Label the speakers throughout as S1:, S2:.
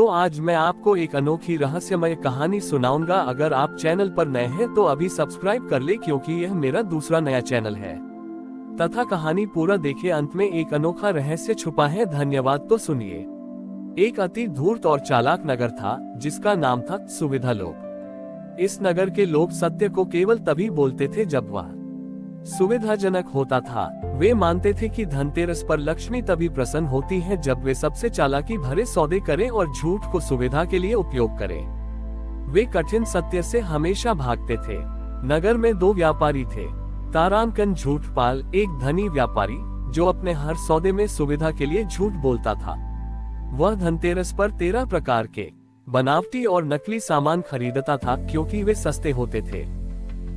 S1: तो आज मैं आपको एक अनोखी रहस्यमय कहानी सुनाऊंगा। अगर आप चैनल पर नए हैं तो अभी सब्सक्राइब कर ले, क्योंकि यह मेरा दूसरा नया चैनल है। तथा कहानी पूरा देखे, अंत में एक अनोखा रहस्य छुपा है। धन्यवाद। तो सुनिए। एक अति धूर्त और चालाक नगर था जिसका नाम था सुविधा लोक। इस नगर के लोग सत्य को केवल तभी बोलते थे जब वह सुविधाजनक होता था। वे मानते थे कि धनतेरस पर लक्ष्मी तभी प्रसन्न होती है जब वे सबसे चालाकी भरे सौदे करें और झूठ को सुविधा के लिए उपयोग करें। वे कठिन सत्य से हमेशा भागते थे। नगर में दो व्यापारी थे, तारांकन झूठपाल, एक धनी व्यापारी जो अपने हर सौदे में सुविधा के लिए झूठ बोलता था। वह धनतेरस पर 13 प्रकार के बनावटी और नकली सामान खरीदता था क्योंकि वे सस्ते होते थे।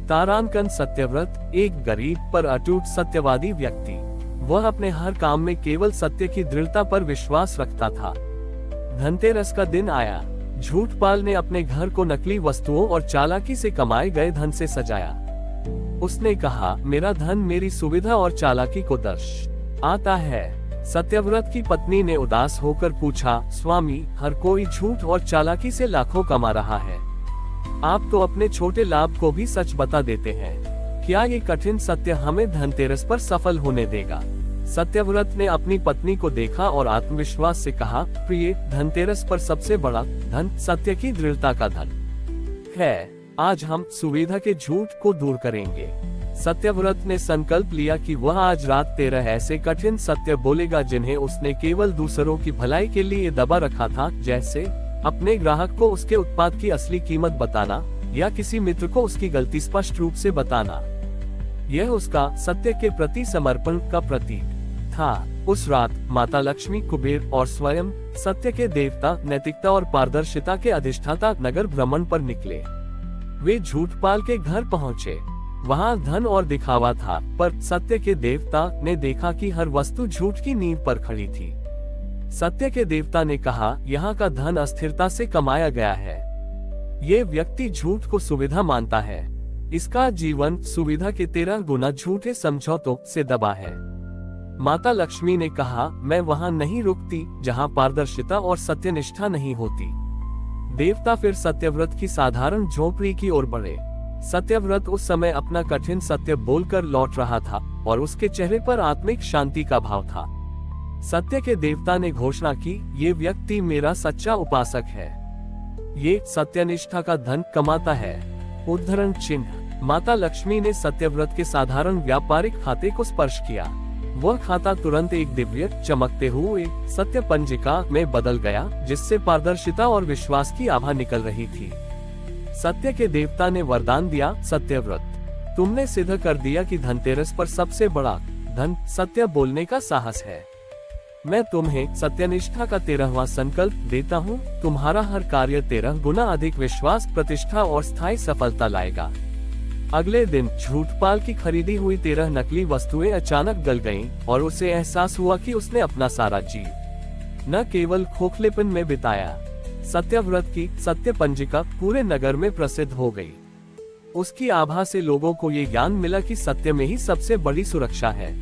S1: तारांकन सत्यव्रत, एक गरीब पर अटूट सत्यवादी व्यक्ति। वह अपने हर काम में केवल सत्य की दृढ़ता पर विश्वास रखता था। धनतेरस का दिन आया। झूठपाल ने अपने घर को नकली वस्तुओं और चालाकी से कमाए गए धन से सजाया। उसने कहा, मेरा धन मेरी सुविधा और चालाकी को दर्श आता है। सत्यव्रत की पत्नी ने उदास होकर पूछा, स्वामी, हर कोई झूठ और चालाकी से लाखों कमा रहा है। आप तो अपने छोटे लाभ को भी सच बता देते हैं। क्या ये कठिन सत्य हमें धनतेरस पर सफल होने देगा? सत्यव्रत ने अपनी पत्नी को देखा और आत्मविश्वास से कहा, प्रिय, धनतेरस पर सबसे बड़ा धन सत्य की दृढ़ता का धन है। आज हम सुविधा के झूठ को दूर करेंगे। सत्यव्रत ने संकल्प लिया कि वह आज रात 13 ऐसे कठिन सत्य बोलेगा जिन्हें उसने केवल दूसरों की भलाई के लिए दबा रखा था, जैसे अपने ग्राहक को उसके उत्पाद की असली कीमत बताना या किसी मित्र को उसकी गलती स्पष्ट रूप से बताना। यह उसका सत्य के प्रति समर्पण का प्रतीक था। उस रात माता लक्ष्मी, कुबेर और स्वयं सत्य के देवता, नैतिकता और पारदर्शिता के अधिष्ठाता नगर भ्रमण पर निकले। वे झूठपाल के घर पहुँचे। वहाँ धन और दिखावा था, पर सत्य के देवता ने देखा कि हर वस्तु झूठ की नींव पर खड़ी थी। सत्य के देवता ने कहा, यहाँ का धन अस्थिरता से कमाया गया है। ये व्यक्ति झूठ को सुविधा मानता है। इसका जीवन सुविधा के 13 गुना झूठे समझौतों से दबा है। माता लक्ष्मी ने कहा, मैं वहाँ नहीं रुकती जहाँ पारदर्शिता और सत्यनिष्ठा नहीं होती। देवता फिर सत्यव्रत की साधारण झोपड़ी की ओर बढ़े। सत्यव्रत उस समय अपना कठिन सत्य बोलकर लौट रहा था और उसके चेहरे पर आत्मिक शांति का भाव था। सत्य के देवता ने घोषणा की, ये व्यक्ति मेरा सच्चा उपासक है। ये सत्यनिष्ठा का धन कमाता है। उद्धरण चिन्ह। माता लक्ष्मी ने सत्यव्रत के साधारण व्यापारिक खाते को स्पर्श किया। वह खाता तुरंत एक दिव्य चमकते हुए सत्य पंजिका में बदल गया, जिससे पारदर्शिता और विश्वास की आभा निकल रही थी। सत्य के देवता ने वरदान दिया, सत्यव्रत, तुमने सिद्ध कर दिया कि धनतेरस पर सबसे बड़ा धन सत्य बोलने का साहस है। मैं तुम्हें सत्यनिष्ठा का 13वां संकल्प देता हूँ। तुम्हारा हर कार्य 13 गुना अधिक विश्वास, प्रतिष्ठा और स्थायी सफलता लाएगा। अगले दिन झूठपाल की खरीदी हुई 13 नकली वस्तुएं अचानक गल गईं और उसे एहसास हुआ कि उसने अपना सारा जीवन न केवल खोखलेपन में बिताया। सत्यव्रत की सत्य पंजिका पूरे नगर में प्रसिद्ध हो गई। उसकी आभा से लोगों को ये ज्ञान मिला कि सत्य में ही सबसे बड़ी सुरक्षा है।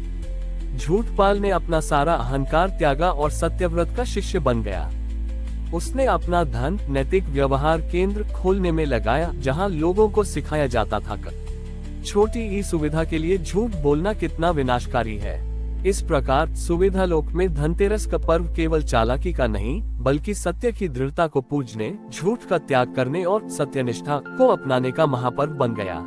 S1: झूठपाल ने अपना सारा अहंकार त्यागा और सत्यव्रत का शिष्य बन गया। उसने अपना धन नैतिक व्यवहार केंद्र खोलने में लगाया, जहां लोगों को सिखाया जाता था कि छोटी ही सुविधा के लिए झूठ बोलना कितना विनाशकारी है। इस प्रकार सुविधा लोक में धनतेरस का पर्व केवल चालाकी का नहीं, बल्कि सत्य की दृढ़ता को पूजने, झूठ का त्याग करने और सत्यनिष्ठा को अपनाने का महापर्व बन गया।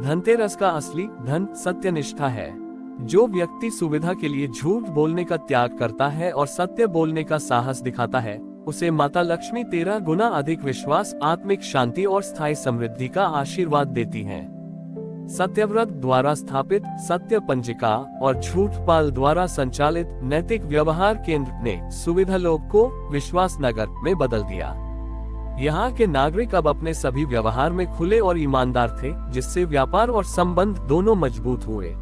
S1: धनतेरस का असली धन सत्यनिष्ठा है। जो व्यक्ति सुविधा के लिए झूठ बोलने का त्याग करता है और सत्य बोलने का साहस दिखाता है, उसे माता लक्ष्मी 13 गुना अधिक विश्वास, आत्मिक शांति और स्थायी समृद्धि का आशीर्वाद देती हैं। सत्यव्रत द्वारा स्थापित सत्य पंजिका और झूठपाल द्वारा संचालित नैतिक व्यवहार केंद्र ने सुविधा लोक को विश्वास नगर में बदल दिया। यहाँ के नागरिक अब अपने सभी व्यवहार में खुले और ईमानदार थे, जिससे व्यापार और संबंध दोनों मजबूत हुए।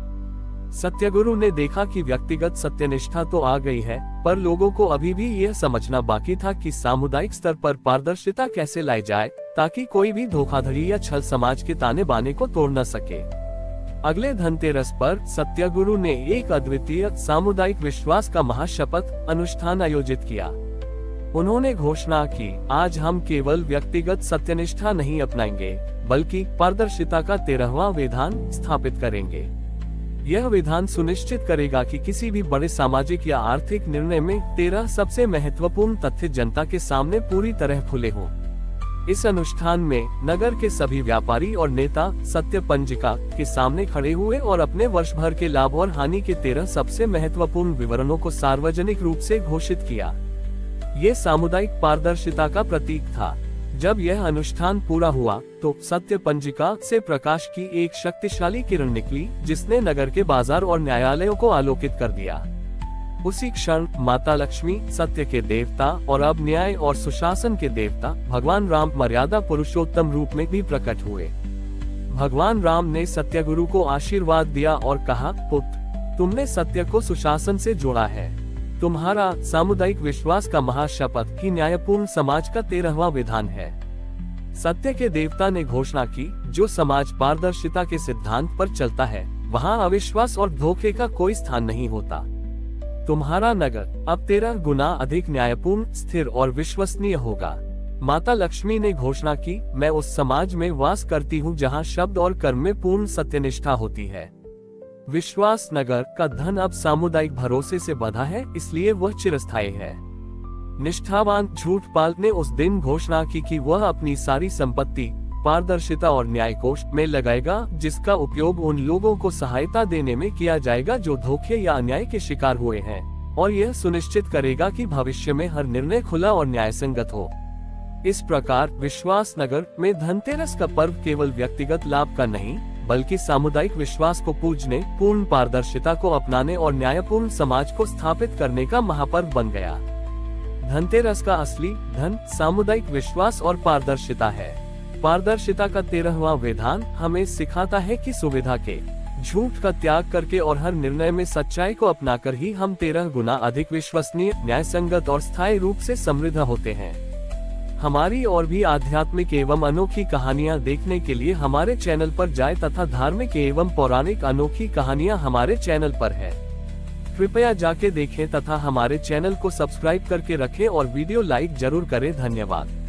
S1: सत्यगुरु ने देखा कि व्यक्तिगत सत्यनिष्ठा तो आ गई है, पर लोगों को अभी भी यह समझना बाकी था कि सामुदायिक स्तर पर पारदर्शिता कैसे लाई जाए, ताकि कोई भी धोखाधड़ी या छल समाज के ताने बाने को तोड़ न सके। अगले धनतेरस पर सत्यगुरु ने एक अद्वितीय सामुदायिक विश्वास का महाशपथ अनुष्ठान आयोजित किया। उन्होंने घोषणा की, आज हम केवल व्यक्तिगत सत्यनिष्ठा नहीं अपनाएंगे, बल्कि पारदर्शिता का 13वां विधान स्थापित करेंगे। यह विधान सुनिश्चित करेगा कि किसी भी बड़े सामाजिक या आर्थिक निर्णय में 13 सबसे महत्वपूर्ण तथ्य जनता के सामने पूरी तरह खुले हों। इस अनुष्ठान में नगर के सभी व्यापारी और नेता सत्य पंजिका के सामने खड़े हुए और अपने वर्ष भर के लाभ और हानि के 13 सबसे महत्वपूर्ण विवरणों को सार्वजनिक रूप से घोषित किया। ये सामुदायिक पारदर्शिता का प्रतीक था। जब यह अनुष्ठान पूरा हुआ तो सत्य पंजिका से प्रकाश की एक शक्तिशाली किरण निकली, जिसने नगर के बाजार और न्यायालयों को आलोकित कर दिया। उसी क्षण माता लक्ष्मी, सत्य के देवता और अब न्याय और सुशासन के देवता भगवान राम मर्यादा पुरुषोत्तम रूप में भी प्रकट हुए। भगवान राम ने सत्यगुरु को आशीर्वाद दिया और कहा, पुत्र, तुमने सत्य को सुशासन से जोड़ा है। तुम्हारा सामुदायिक विश्वास का महाशपथ ही न्यायपूर्ण समाज का 13वां विधान है। सत्य के देवता ने घोषणा की, जो समाज पारदर्शिता के सिद्धांत पर चलता है, वहां अविश्वास और धोखे का कोई स्थान नहीं होता। तुम्हारा नगर अब 13 गुना अधिक न्यायपूर्ण, स्थिर और विश्वसनीय होगा। माता लक्ष्मी ने घोषणा की, मैं उस समाज में वास करती हूँ जहाँ शब्द और कर्म में पूर्ण सत्यनिष्ठा होती है। विश्वास नगर का धन अब सामुदायिक भरोसे से बंधा है, इसलिए वह चिरस्थायी है। निष्ठावान झूठपाल ने उस दिन घोषणा की कि वह अपनी सारी संपत्ति पारदर्शिता और न्याय कोष में लगाएगा, जिसका उपयोग उन लोगों को सहायता देने में किया जाएगा जो धोखे या अन्याय के शिकार हुए हैं, और यह सुनिश्चित करेगा कि भविष्य में हर निर्णय खुला और न्यायसंगत हो। इस प्रकार विश्वास नगर में धनतेरस का पर्व केवल व्यक्तिगत लाभ का नहीं, बल्कि सामुदायिक विश्वास को पूजने, पूर्ण पारदर्शिता को अपनाने और न्यायपूर्ण समाज को स्थापित करने का महापर्व बन गया। धनतेरस का असली धन सामुदायिक विश्वास और पारदर्शिता है। पारदर्शिता का 13वां विधान हमें सिखाता है कि सुविधा के, झूठ का त्याग करके और हर निर्णय में सच्चाई को अपनाकर ही हम 13 गुना अधिक विश्वसनीय, न्यायसंगत और स्थायी रूप से समृद्ध होते हैं। हमारी और भी आध्यात्मिक एवं अनोखी कहानियाँ देखने के लिए हमारे चैनल पर जाएं तथा धार्मिक एवं पौराणिक अनोखी कहानियाँ हमारे चैनल पर है। कृपया जाके देखें तथा हमारे चैनल को सब्सक्राइब करके रखें और वीडियो लाइक जरूर करें। धन्यवाद।